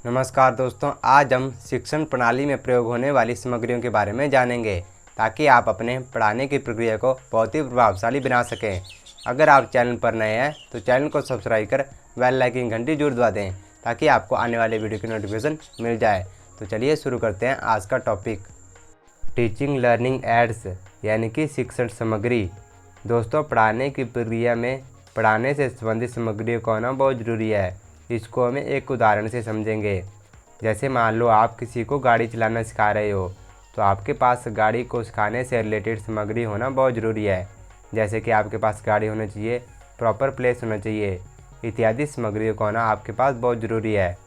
नमस्कार दोस्तों, आज हम शिक्षण प्रणाली में प्रयोग होने वाली सामग्रियों के बारे में जानेंगे ताकि आप अपने पढ़ाने की प्रक्रिया को बहुत ही प्रभावशाली बना सकें। अगर आप चैनल पर नए हैं तो चैनल को सब्सक्राइब कर बेल आइकन घंटी जरूर दबा दें ताकि आपको आने वाले वीडियो की नोटिफिकेशन मिल जाए। तो चलिए शुरू करते हैं आज का टॉपिक, टीचिंग लर्निंग एड्स यानी कि शिक्षण सामग्री। दोस्तों, पढ़ाने की प्रक्रिया में पढ़ाने से संबंधित सामग्रियों का होना बहुत ज़रूरी है। इसको हमें एक उदाहरण से समझेंगे। जैसे मान लो आप किसी को गाड़ी चलाना सिखा रहे हो, तो आपके पास गाड़ी को सिखाने से रिलेटेड सामग्री होना बहुत ज़रूरी है। जैसे कि आपके पास गाड़ी होना चाहिए, प्रॉपर प्लेस होना चाहिए, इत्यादि सामग्रियों का होना आपके पास बहुत ज़रूरी है,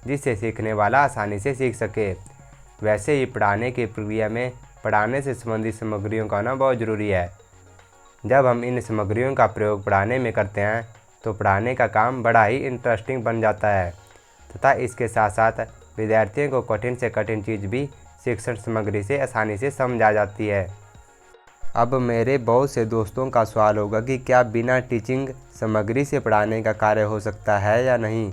जिससे सीखने वाला आसानी से सीख सके। वैसे ही पढ़ाने की प्रक्रिया में पढ़ाने से संबंधित सामग्रियों का होना बहुत ज़रूरी है। जब हम इन सामग्रियों का प्रयोग पढ़ाने में करते हैं तो पढ़ाने का काम बड़ा ही इंटरेस्टिंग बन जाता है तथा इसके साथ साथ विद्यार्थियों को कठिन से कठिन चीज़ भी शिक्षण सामग्री से आसानी से समझ आ जाती है। अब मेरे बहुत से दोस्तों का सवाल होगा कि क्या बिना टीचिंग सामग्री से पढ़ाने का कार्य हो सकता है या नहीं।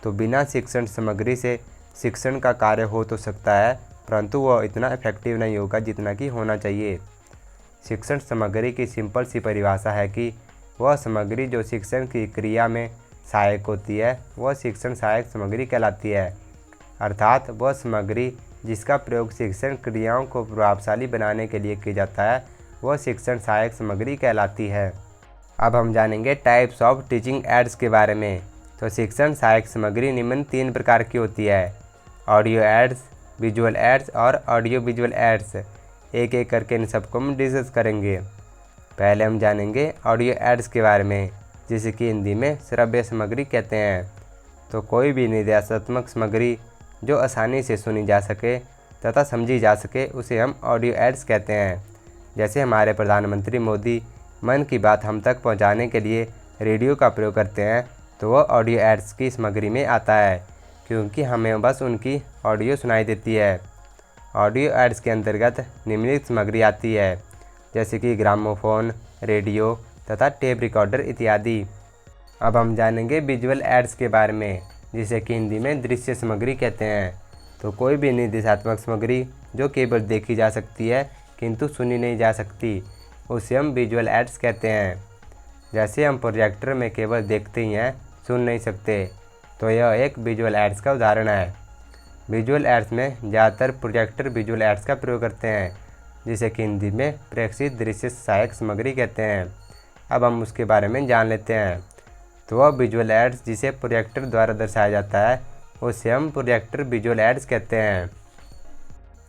तो बिना शिक्षण सामग्री से शिक्षण का कार्य हो तो सकता है, परंतु वह इतना इफेक्टिव नहीं होगा जितना कि होना चाहिए। शिक्षण सामग्री की सिंपल सी परिभाषा है कि वह सामग्री जो शिक्षण की क्रिया में सहायक होती है वह शिक्षण सहायक सामग्री कहलाती है। अर्थात वह सामग्री जिसका प्रयोग शिक्षण क्रियाओं को प्रभावशाली बनाने के लिए किया जाता है वह शिक्षण सहायक सामग्री कहलाती है। अब हम जानेंगे टाइप्स ऑफ टीचिंग एड्स के बारे में। तो शिक्षण सहायक सामग्री निम्न 3 प्रकार की होती है: ऑडियो एड्स, विजुअल एड्स और ऑडियो विजुअल एड्स। एक एक करके इन सबको हम डिस्कस करेंगे। पहले हम जानेंगे ऑडियो एड्स के बारे में, जिसे कि हिंदी में श्रव्य सामग्री कहते हैं। तो कोई भी निर्देशात्मक सामग्री जो आसानी से सुनी जा सके तथा समझी जा सके उसे हम ऑडियो एड्स कहते हैं। जैसे हमारे प्रधानमंत्री मोदी मन की बात हम तक पहुंचाने के लिए रेडियो का प्रयोग करते हैं, तो वह ऑडियो एड्स की सामग्री में आता है, क्योंकि हमें बस उनकी ऑडियो सुनाई देती है। ऑडियो एड्स के अंतर्गत निम्नलिखित सामग्री आती है, जैसे कि ग्रामोफोन, रेडियो तथा टेप रिकॉर्डर इत्यादि। अब हम जानेंगे विजुअल एड्स के बारे में, जिसे कि हिंदी में दृश्य सामग्री कहते हैं। तो कोई भी निर्देशात्मक सामग्री जो केवल देखी जा सकती है किंतु सुनी नहीं जा सकती, उसे हम विजुअल एड्स कहते हैं। जैसे हम प्रोजेक्टर में केवल देखते ही हैं, सुन नहीं सकते, तो यह एक विजुअल एड्स का उदाहरण है। विजुअल एड्स में ज़्यादातर प्रोजेक्टर विजुअल एड्स का प्रयोग करते हैं, जिसे कि हिंदी में प्रेक्षित दृश्य सहायक सामग्री कहते हैं। अब हम उसके बारे में जान लेते हैं। तो वह विजुअल एड्स जिसे प्रोजेक्टर द्वारा दर्शाया जाता है उसे हम प्रोजेक्टर विजुअल एड्स कहते हैं।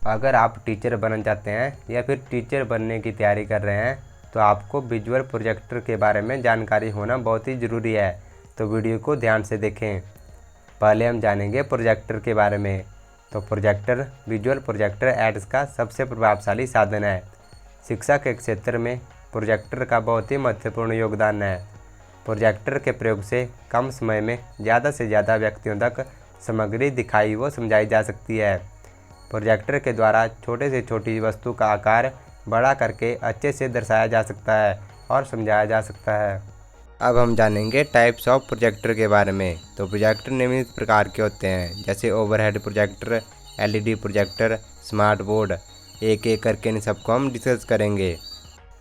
अगर आप टीचर बनना चाहते हैं या फिर टीचर बनने की तैयारी कर रहे हैं तो आपको विजुअल प्रोजेक्टर के बारे में जानकारी होना बहुत ही ज़रूरी है। तो वीडियो को ध्यान से देखें। पहले हम जानेंगे प्रोजेक्टर के बारे में। तो प्रोजेक्टर विजुअल प्रोजेक्टर एड्स का सबसे प्रभावशाली साधन है। शिक्षा के क्षेत्र में प्रोजेक्टर का बहुत ही महत्वपूर्ण योगदान है। प्रोजेक्टर के प्रयोग से कम समय में ज़्यादा से ज़्यादा व्यक्तियों तक सामग्री दिखाई व समझाई जा सकती है। प्रोजेक्टर के द्वारा छोटे से छोटी वस्तु का आकार बड़ा करके अच्छे से दर्शाया जा सकता है और समझाया जा सकता है। अब हम जानेंगे टाइप्स ऑफ प्रोजेक्टर के बारे में। तो प्रोजेक्टर निम्नलिखित प्रकार के होते हैं, जैसे overhead projector, LED projector, smart board. एक एक करके इन सबको हम डिस्कस करेंगे।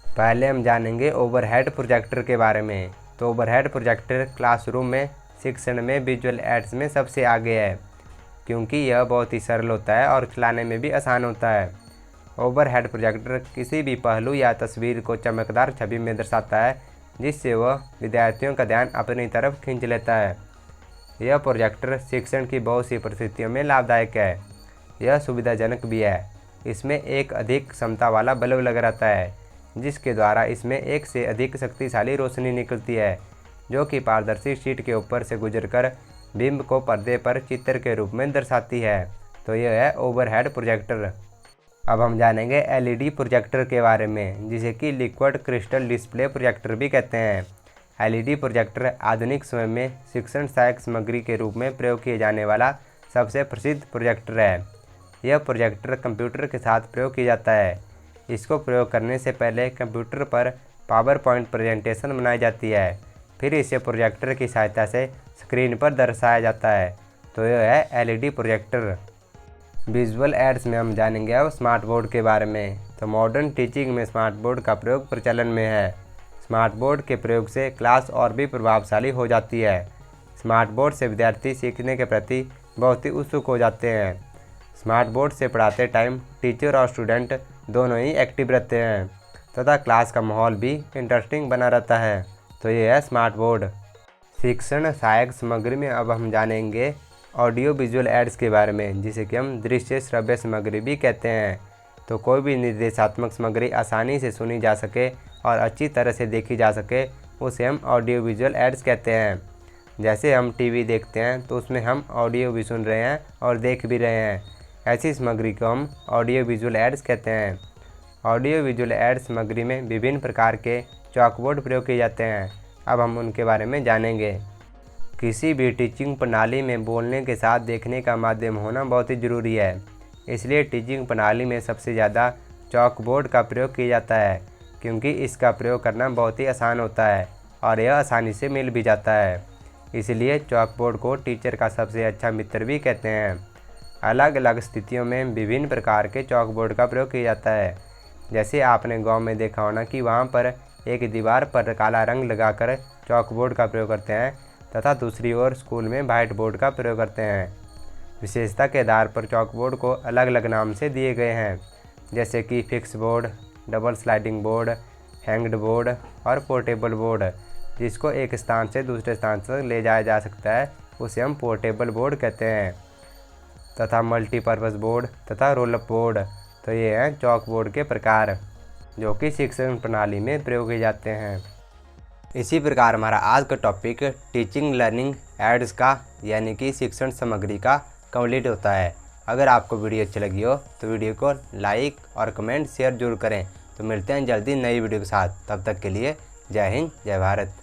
पहले हम जानेंगे ओवरहेड प्रोजेक्टर के बारे में। तो ओवरहेड प्रोजेक्टर क्लासरूम में शिक्षण में विजुअल एड्स में सबसे आगे है, क्योंकि यह बहुत ही सरल होता है और चलाने में भी आसान होता है। ओवरहेड प्रोजेक्टर किसी भी पहलू या तस्वीर को चमकदार छवि में दर्शाता है, जिससे वह विद्यार्थियों का ध्यान अपनी तरफ खींच लेता है। यह प्रोजेक्टर शिक्षण की बहुत सी परिस्थितियों में लाभदायक है। यह सुविधाजनक भी है। इसमें एक अधिक क्षमता वाला बल्ब लगा रहता है, जिसके द्वारा इसमें एक से अधिक शक्तिशाली रोशनी निकलती है, जो कि पारदर्शी शीट के ऊपर से गुजरकर बिंब को पर्दे पर चित्र के रूप में दर्शाती है। तो यह है ओवरहेड प्रोजेक्टर। अब हम जानेंगे एलईडी प्रोजेक्टर के बारे में, जिसे कि लिक्विड क्रिस्टल डिस्प्ले प्रोजेक्टर भी कहते हैं। एलईडी प्रोजेक्टर आधुनिक समय में शिक्षण सहायक सामग्री के रूप में प्रयोग किए जाने वाला सबसे प्रसिद्ध प्रोजेक्टर है। यह प्रोजेक्टर कंप्यूटर के साथ प्रयोग किया जाता है। इसको प्रयोग करने से पहले कंप्यूटर पर पावर पॉइंट प्रेजेंटेशन बनाई जाती है, फिर इसे प्रोजेक्टर की सहायता से स्क्रीन पर दर्शाया जाता है। तो यह है एलईडी प्रोजेक्टर। विजुअल एड्स में हम जानेंगे अब स्मार्ट बोर्ड के बारे में। तो मॉडर्न टीचिंग में स्मार्ट बोर्ड का प्रयोग प्रचलन में है। स्मार्ट बोर्ड के प्रयोग से क्लास और भी प्रभावशाली हो जाती है। स्मार्ट बोर्ड से विद्यार्थी सीखने के प्रति बहुत ही उत्सुक हो जाते हैं। स्मार्ट बोर्ड से पढ़ाते टाइम टीचर और स्टूडेंट दोनों ही एक्टिव रहते हैं तथा क्लास का माहौल भी इंटरेस्टिंग बना रहता है। तो ये है स्मार्ट बोर्ड। शिक्षण सहायक सामग्री में अब हम जानेंगे ऑडियो विजुअल एड्स के बारे में, जिसे कि हम दृश्य श्रव्य सामग्री भी कहते हैं। तो कोई भी निर्देशात्मक सामग्री आसानी से सुनी जा सके और अच्छी तरह से देखी जा सके, उसे हम ऑडियो विजुअल एड्स कहते हैं। जैसे हम टीवी देखते हैं तो उसमें हम ऑडियो भी सुन रहे हैं और देख भी रहे हैं, ऐसी सामग्री को हम ऑडियो विजुअल एड्स कहते हैं। ऑडियो विजुअल एड्स सामग्री में विभिन्न प्रकार के चॉकबोर्ड प्रयोग किए जाते हैं। अब हम उनके बारे में जानेंगे। किसी भी टीचिंग प्रणाली में बोलने के साथ देखने का माध्यम होना बहुत ही ज़रूरी है, इसलिए टीचिंग प्रणाली में सबसे ज़्यादा चॉकबोर्ड का प्रयोग किया जाता है, क्योंकि इसका प्रयोग करना बहुत ही आसान होता है और यह आसानी से मिल भी जाता है। इसलिए चॉकबोर्ड को टीचर का सबसे अच्छा मित्र भी कहते हैं। अलग अलग स्थितियों में विभिन्न प्रकार के चॉकबोर्ड का प्रयोग किया जाता है। जैसे आपने गाँव में देखा होना कि वहाँ पर एक दीवार पर काला रंग लगाकर चॉकबोर्ड का प्रयोग करते हैं तथा दूसरी ओर स्कूल में व्हाइट बोर्ड का प्रयोग करते हैं। विशेषता के आधार पर चॉकबोर्ड को अलग अलग नाम से दिए गए हैं, जैसे कि fix board, double sliding board, hanged board और पोर्टेबल बोर्ड। जिसको एक स्थान से दूसरे स्थान तक ले जाया जा सकता है उसे हम पोर्टेबल बोर्ड कहते हैं, तथा मल्टीपर्पज़ बोर्ड तथा रोल अप बोर्ड। तो ये हैं चॉकबोर्ड के प्रकार जो कि शिक्षण प्रणाली में प्रयोग किए जाते हैं। इसी प्रकार हमारा आज का टॉपिक टीचिंग लर्निंग एड्स का यानी कि शिक्षण सामग्री का कंप्लीट होता है। अगर आपको वीडियो अच्छी लगी हो तो वीडियो को लाइक और कमेंट शेयर जरूर करें। तो मिलते हैं जल्दी नई वीडियो के साथ। तब तक के लिए जय हिंद, जय भारत।